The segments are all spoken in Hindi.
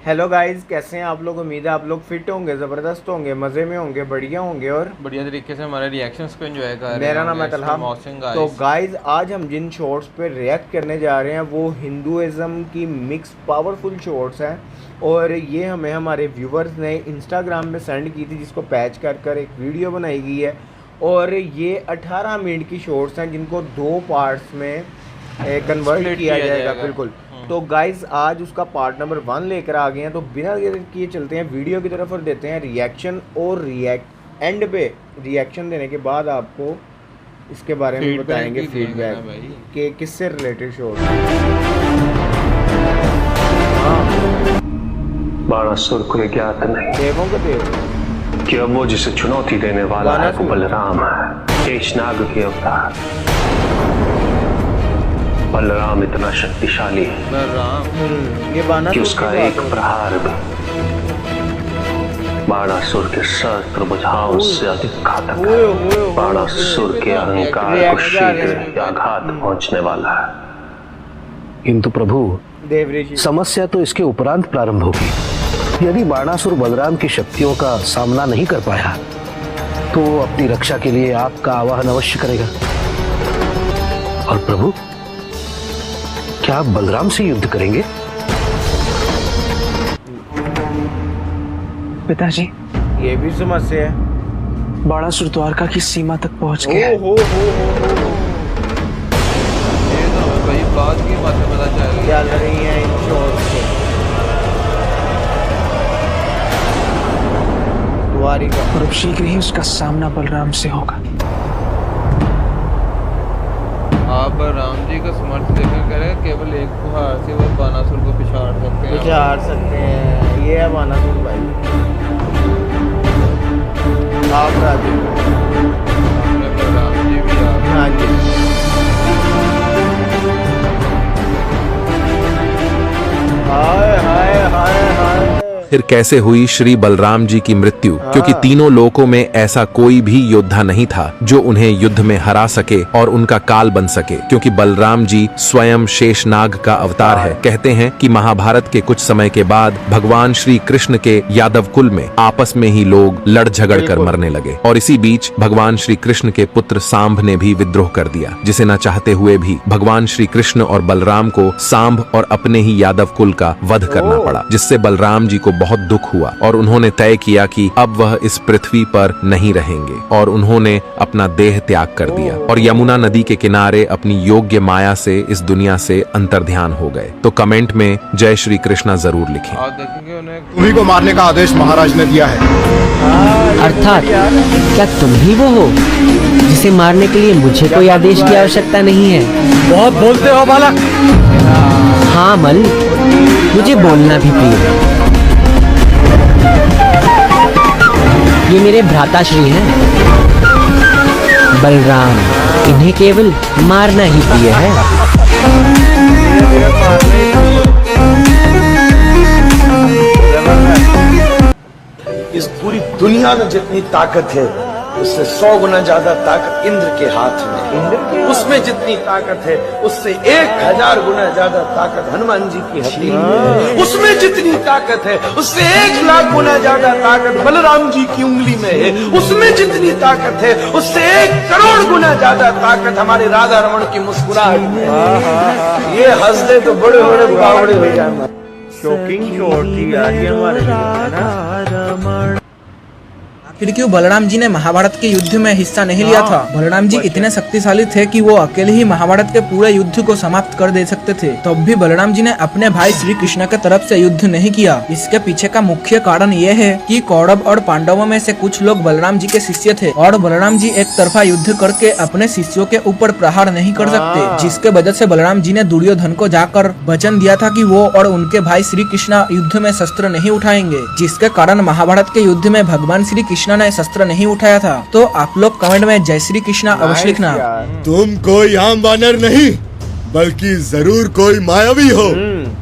हेलो गाइस, कैसे हैं आप लोग। उम्मीद है आप लोग फिट होंगे, ज़बरदस्त होंगे, मज़े में होंगे, बढ़िया होंगे और बढ़िया तरीके से हमारे रिएक्शंस को एंजॉय कर रहे हैं। मेरा नाम है तलहा। तो गाइस आज हम जिन शॉर्ट्स पे रिएक्ट करने जा रहे हैं वो हिंदुइज़्म की मिक्स पावरफुल शॉर्ट्स हैं और ये हमें हमारे व्यूवर्स ने इंस्टाग्राम पे सेंड की थी, जिसको पैच कर एक वीडियो बनाई गई है और ये 18 मिनट की शॉर्ट्स हैं जिनको 2 पार्ट्स में कन्वर्ट किया जाएगा। बिल्कुल। तो गाइज आज उसका पार्ट नंबर 1 लेकर आ गए हैं, तो बिना देर किए चलते हैं वीडियो की तरफ और देते हैं रिएक्शन। और एंड पे रिएक्शन देने के बाद आपको इसके बारे में बताएंगे फीडबैक कि किससे रिलेटेड शो। बाणासुर को ये ज्ञात नहीं देवों का देव कि अब वो जिसे चुनौती देने वाला है वो बलराम है, शेषनाग के अवतार। बलराम इतना शक्तिशाली है कि उसका एक प्रहार भी बाणासुर के सहस्त्र भुजाओं से अधिक घातक है। बाणासुर के अहंकार को शीघ्र आघात पहुंचने वाला है। किंतु प्रभु, समस्या तो इसके उपरांत प्रारंभ होगी। यदि बाणासुर बलराम की शक्तियों का सामना नहीं कर पाया तो अपनी रक्षा के लिए आपका आवाहन अवश्य करेगा। और प्रभु, क्या आप बलराम से युद्ध करेंगे? पिताजी, ये भी समस्या है। बाणासुर द्वारका की सीमा तक पहुंच गया। ये तो भाई बाद की बात में पता चल क्या लड़ रही है इन शॉर्ट्स से। द्वारिका और अब शीघ्र ही उसका सामना बलराम से होगा। आप राम जी का समर्थ लेकर करें, केवल एक फुहार से वो बाणासुर को पिछाड़ सकते हैं। ये है बाणासुर भाई। आप राजी राम जी भी हाँ जी। हाय हाय हाय हाय। फिर कैसे हुई श्री बलराम जी की मृत्यु, क्योंकि तीनों लोकों में ऐसा कोई भी योद्धा नहीं था जो उन्हें युद्ध में हरा सके और उनका काल बन सके, क्योंकि बलराम जी स्वयं शेषनाग का अवतार है। कहते हैं कि महाभारत के कुछ समय के बाद भगवान श्री कृष्ण के यादव कुल में आपस में ही लोग लड़ झगड़ कर मरने लगे और इसी बीच भगवान श्री कृष्ण के पुत्र सांभ ने भी विद्रोह कर दिया, जिसे न चाहते हुए भी भगवान श्री कृष्ण और बलराम को सांभ और अपने ही यादव कुल का वध करना पड़ा, जिससे बलराम जी को बहुत दुख हुआ और उन्होंने तय किया कि अब वह इस पृथ्वी पर नहीं रहेंगे और उन्होंने अपना देह त्याग कर दिया और यमुना नदी के किनारे अपनी योग्य माया से इस दुनिया से अंतर्ध्यान हो गए। तो कमेंट में जय श्री कृष्णा जरूर लिखें। आप देखेंगे उन्हें तुम्ही को मारने का आदेश महाराज ने दिया है। अर्थात क्या तुम ही वो हो जिसे मारने के लिए मुझे कोई आदेश की आवश्यकता नहीं है? बहुत बोलते हो बालक। हाँ मल, मुझे बोलना भी प्रिय। ये मेरे भ्राताश्री हैं बलराम, इन्हें केवल मारना ही प्रिय है। इस पूरी दुनिया में जितनी ताकत है उससे 100 गुना ज्यादा ताकत इंद्र के हाथ में। उसमें जितनी ताकत है उससे 1000 गुना ज्यादा ताकत हनुमान जी की हथेली में। उसमें जितनी ताकत है उससे 1,00,000 गुना ज्यादा ताकत बलराम जी की उंगली में है। उसमें जितनी ताकत है उससे 1 करोड़ गुना ज्यादा ताकत हमारे राधा रमण की मुस्कुराहट में। ये हंस दे तो बड़े बड़े बावड़े हो जाए। शॉकिंग शॉट थी यार ये हमारे लिए। फिर क्यों बलराम जी ने महाभारत के युद्ध में हिस्सा नहीं लिया था? बलराम जी इतने शक्तिशाली थे कि वो अकेले ही महाभारत के पूरे युद्ध को समाप्त कर दे सकते थे। तब भी बलराम जी ने अपने भाई श्री कृष्ण के तरफ से युद्ध नहीं किया। इसके पीछे का मुख्य कारण ये है कि कौरव और पांडवों में से कुछ लोग बलराम जी के शिष्य थे और बलराम जी एक तरफा युद्ध करके अपने शिष्यों के ऊपर प्रहार नहीं कर सकते, जिसके वजह से बलराम जी ने दुर्योधन को जाकर वचन दिया था कि वो और उनके भाई श्री कृष्ण युद्ध में शस्त्र नहीं उठाएंगे, जिसके कारण महाभारत के युद्ध में भगवान श्री कृष्ण ने शस्त्र नहीं उठाया था। तो आप लोग कमेंट में जय श्री कृष्णा अवश्य लिखना। तुम कोई आम वानर नहीं बल्कि जरूर कोई मायावी हो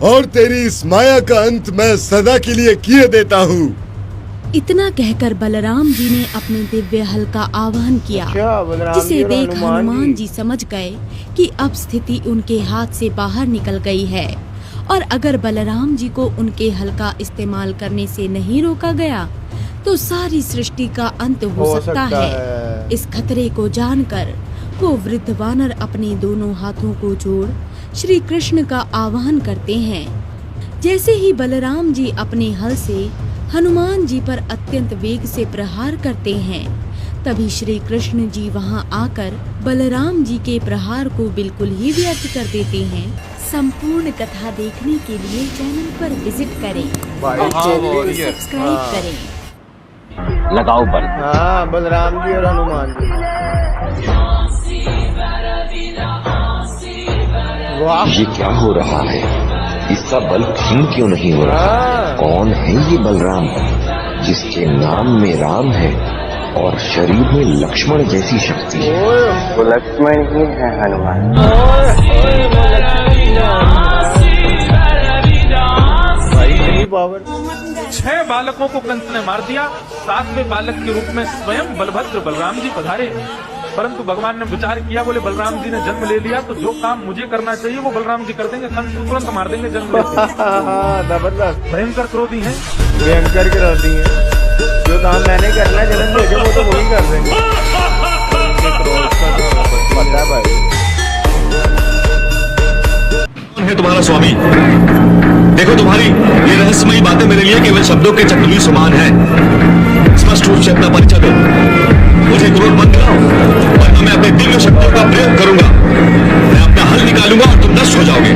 और तेरी इस माया का अंत मैं सदा के लिए किए देता हूँ। इतना कहकर बलराम जी ने अपने दिव्य हल का आवाहन किया, जिसे देख हनुमान जी समझ गए कि अब स्थिति उनके हाथ से बाहर निकल गई है और अगर बलराम जी को उनके हल का इस्तेमाल करने से नहीं रोका गया तो सारी सृष्टि का अंत हो सकता है। इस खतरे को जानकर वो वृद्ध वानर अपने दोनों हाथों को जोड़ श्री कृष्ण का आह्वान करते हैं। जैसे ही बलराम जी अपने हल से हनुमान जी पर अत्यंत वेग से प्रहार करते हैं, तभी श्री कृष्ण जी वहां आकर बलराम जी के प्रहार को बिल्कुल ही व्यर्थ कर देते हैं। संपूर्ण कथा देखने के लिए चैनल पर विजिट करें, सब्सक्राइब करें। लगाओ बल। हाँ, बलराम जी और हनुमान जी। ये क्या हो रहा है? इसका बल क्षीण क्यों नहीं हो रहा? कौन है ये बलराम जिसके नाम में राम है और शरीर में लक्ष्मण जैसी शक्ति है? वो लक्ष्मण ही है हनुमान। पावर 6 बालकों को कंस ने मार दिया। 7वें बालक के रूप में स्वयं बलभद्र बलराम जी पधारे, परंतु भगवान ने विचार किया, बोले बलराम जी ने जन्म ले लिया तो जो काम मुझे करना चाहिए वो बलराम जी कर देंगे, कंस तुरंत मार देंगे जन्म लेते। जबरदस्त। भयंकर क्रोधी हैं, भयंकर क्रोधी हैं। जो काम मैंने करना है जन्म लेके वो तो वही कर देंगे। पता है भाई। कौन है तुम्हारा स्वामी? देखो तुम्हारी ये रहस्यमयी बातें मेरे लिए केवल शब्दों के चटुली समान है। स्पष्ट रूप से अपना परिचय दो, मुझे क्रोध मत दिलाओ, वरना मैं अपने दिव्य शक्तियों का प्रयोग करूंगा। मैं अपना हल निकालूंगा और तुम नष्ट हो जाओगे।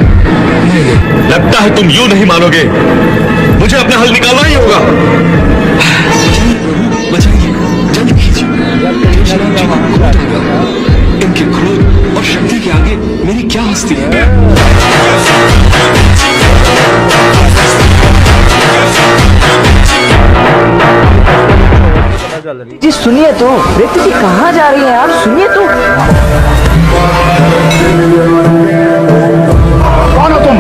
लगता है तुम यूं नहीं मानोगे, मुझे अपना हल निकालना ही होगा। बचाइए, जल्दी कीजिए। इनके क्रोध और शक्ति के आगे मेरी क्या हस्ती है? जी सुनिए तो, व्यक्ति जी कहाँ जा रही हैं आप? सुनिए तो। कौन हो तुम?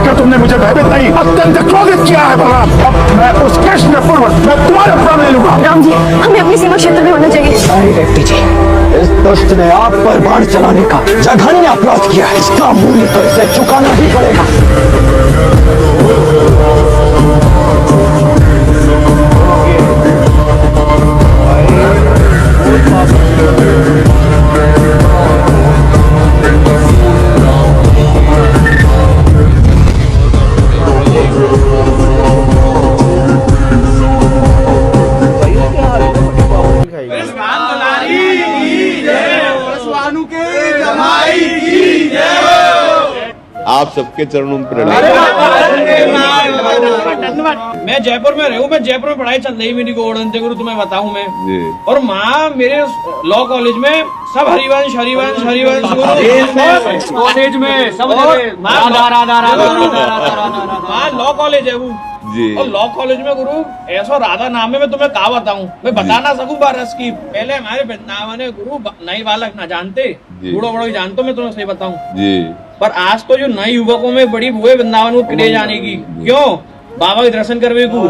क्या तुमने मुझे भयभीत नहीं, अत्यंत क्रोधित किया है बलराम। अब मैं उस कृष्ण पूर्वक मैं तुम्हारे प्राण ले लूंगा। राम जी, हमें अपनी सीमा क्षेत्र में होना चाहिए। नहीं व्यक्ति जी, इस दुष्ट ने आप पर बाण चलाने का जघन्य अपराध किया है। इसका मूल्य तो इसे चुकाना ही पड़ेगा। आप सबके चरणों में प्रणाम। मैं जयपुर में रहूं, मैं जयपुर में पढ़ाई चल रही मेरी गोवर्धन गुरु, तुम्हें बताऊं मैं। और माँ मेरे लॉ कॉलेज में सब हरिवंश हरिवंश हरिवंश कॉलेज में सब माँ लॉ कॉलेज है वो जी। और लॉ कॉलेज में गुरु ऐसा राधा नाम है, मैं तुम्हें क्या बताऊं, मैं बता ना सकूं बारस की। पहले हमारे वृंदावन गुरु नई बालक ना जानते, बूढ़ो बड़ो जानते, मैं तुम्हें सही बताऊं जी। पर आज तो जो नए युवकों में बड़ी हुए वृंदावन को क्रेज आने की। क्यों? बाबा के दर्शन करवे को,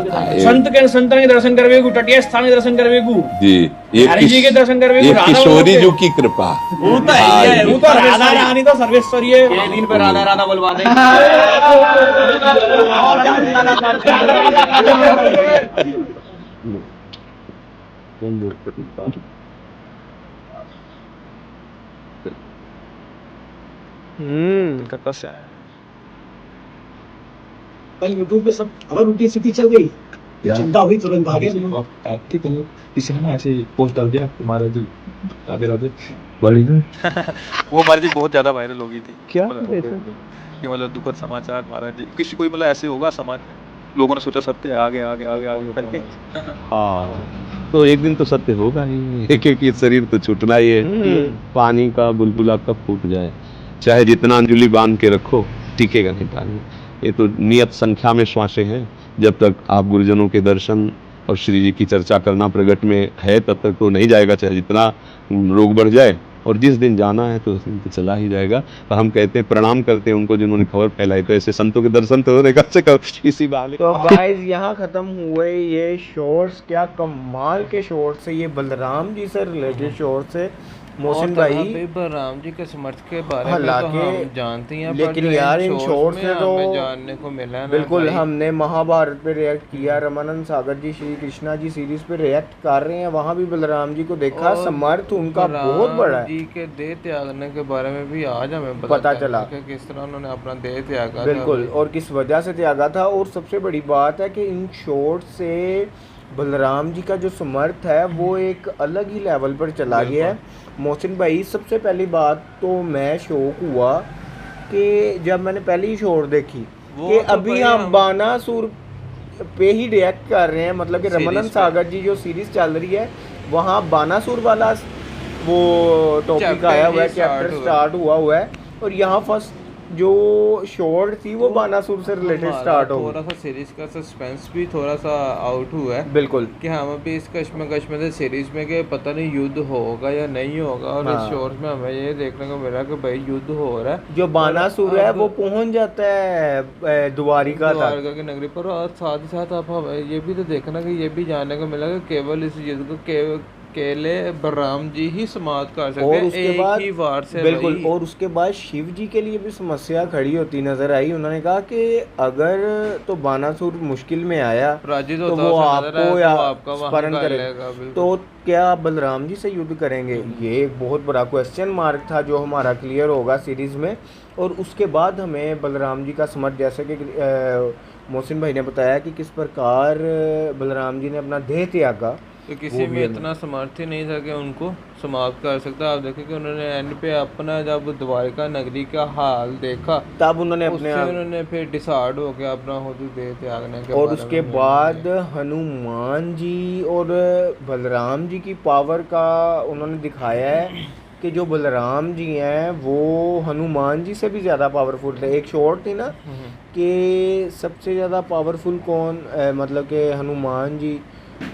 संतन के दर्शन करवे को, तटीय स्थान के दर्शन करवे को जी, हरि जी के दर्शन करवे को, किशोरी जी की कृपा। वो तो है, वो तो राधा रानी तो सर्वेश्वरी है। ये दिन पे राधा राधा बोलवा दे। कसया है कल यूट्यूब पे सब खबर उल्टी स्थिति चल गई, चिंता हुई, तुरंत भागे। ठीक है, किसी ने ऐसे पोस्ट डाल दिया तुम्हारा जो राधे राधे बड़ी वो हमारी जी बहुत ज्यादा वायरल हो गई थी। क्या कि मतलब दुखद समाचार महाराज जी, किसी कोई मतलब ऐसे होगा समाज, लोगों ने सोचा सत्य आगे आगे आगे आगे करके। हाँ, तो एक दिन तो सत्य होगा ही। एक एक ये शरीर तो छूटना ही है। पानी का बुलबुला कब फूट जाए, चाहे जितना अंजुली बांध के रखो, टिकेगा नहीं पानी। ये तो नियत संख्या में श्वासें हैं। जब तक आप गुरुजनों के दर्शन और श्री जी की चर्चा करना प्रगट में है, तब तक तो नहीं जाएगा, चाहे जितना रोग बढ़ जाए। और जिस दिन जाना है तो उस दिन तो चला ही जाएगा। पर हम कहते हैं, प्रणाम करते हैं उनको जिन्होंने खबर फैलाई। तो ऐसे संतों के दर्शन तो होने का इसी बहाने। तो गाइस यहाँ खत्म हुए ये शॉर्ट्स। क्या कमाल के शॉर्ट्स है ये, बलराम जी से रिलेटेड शॉर्ट्स है। मोहसिन भाई बलराम जी के समर्थ के बारे में हालांकि तो हम जानते हैं, लेकिन यार इन शॉर्ट्स में तो जानने को मिला है बिल्कुल। हमने महाभारत पे रिएक्ट किया, रमानंद सागर जी श्री कृष्णा जी सीरीज पे रिएक्ट कर रहे हैं, वहाँ भी बलराम जी को देखा, समर्थ उनका बहुत बड़ा है। जी के देह त्यागने के बारे में भी आज हमें पता चला कि किस तरह उन्होंने अपना देह त्यागा, बिल्कुल, और किस वजह से त्यागा था। और सबसे बड़ी बात है कि इन शॉर्ट से बलराम जी का जो समर्थ है वो एक अलग ही लेवल पर चला गया है। मोहसिन भाई, सबसे पहली बात तो मैं शौक हुआ कि जब मैंने पहली शॉर्ट देखी कि तो अभी हम बानासुर पे ही रिएक्ट कर रहे हैं, मतलब कि रमानंद सागर जी जो सीरीज चल रही है वहाँ बानासुर वाला वो टॉपिक आया हुआ है, चैप्टर स्टार्ट हुआ है, और यहाँ फर्स्ट जो शॉर्ट थी वो बानासुर से रिलेटेड स्टार्ट हो। थोड़ा सा सीरीज का सस्पेंस भी थोड़ा सा आउट हुआ है, बिल्कुल, कि हम अभी इस कश्मकश में थे सीरीज में कि पता नहीं युद्ध होगा या नहीं होगा, और हाँ। इस शॉर्ट में हमें ये देखने को मिला कि भाई युद्ध हो रहा है। जो बानासुर है वो पहुंच जाता है द्वारिका की नगरी पर, और साथ ही साथ आप हमें ये भी तो देखना कि ये भी जानने को मिला कि केवल इस युद्ध को केले बलराम जी ही समाप्त कर सकते हैं, उसके बाद ही वार से, बिल्कुल। और उसके बाद शिव जी के लिए भी समस्या खड़ी होती नजर आई। उन्होंने कहा कि अगर तो बानासुर मुश्किल में आया तो वो आपको या स्मरण करेगा, तो क्या बलराम जी से युद्ध करेंगे? ये एक बहुत बड़ा क्वेश्चन मार्क था जो हमारा क्लियर होगा सीरीज में। और उसके बाद हमें बलराम जी का समर्थ, जैसे कि मोहसिन भाई ने बताया कि किस प्रकार बलराम जी ने अपना देह त्यागा, तो किसी में इतना समर्थी नहीं था कि उनको समाप्त कर सकता। आप देखें कि उन्होंने एंड पे अपना जब द्वारिका नगरी का हाल देखा तब उन्होंने उन्होंने फिर डिसाइड हो गया अपना खुद देह त्यागने के। और उसके बाद हनुमान जी और बलराम जी की पावर का उन्होंने दिखाया है कि जो बलराम जी हैं वो हनुमान जी से भी ज़्यादा पावरफुल थे। एक शॉर्ट थी ना कि सबसे ज़्यादा पावरफुल कौन, मतलब कि हनुमान जी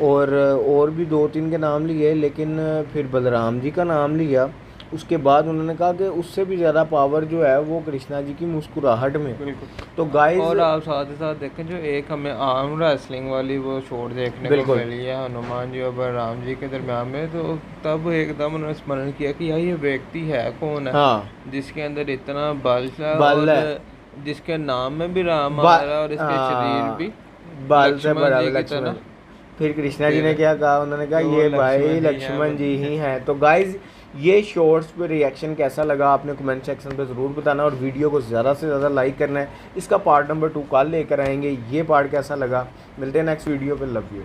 और भी 2-3 के नाम लिए, लेकिन फिर बलराम जी का नाम लिया। उसके बाद उन्होंने कहा कि उससे भी ज़्यादा पावर जो है वो कृष्णा जी की मुस्कुराहट में। तो गाइस, और आप साथ ही साथ देखें जो एक हमें आर्म रेसलिंग वाली वो शॉट देखने को मिली है हनुमान जी और बलराम जी के दरम्यान में, तो तब एकदम उन्होंने स्मरण किया कि यार ये व्यक्ति है कौन है, हाँ, जिसके अंदर इतना बल है, जिसके नाम में भी राम आ रहा है और इसके शरीर भी बाल से बड़ा लक्ष्मण। फिर कृष्णा जी ने क्या कहा? उन्होंने कहा ये भाई लक्ष्मण जी ही हैं। तो गाइज, ये शॉर्ट्स पे रिएक्शन कैसा लगा आपने कमेंट सेक्शन पे ज़रूर बताना, और वीडियो को ज़्यादा से ज़्यादा लाइक करना है। इसका पार्ट नंबर 2 कल लेकर आएंगे। ये पार्ट कैसा लगा, मिलते हैं नेक्स्ट वीडियो पे। Love you.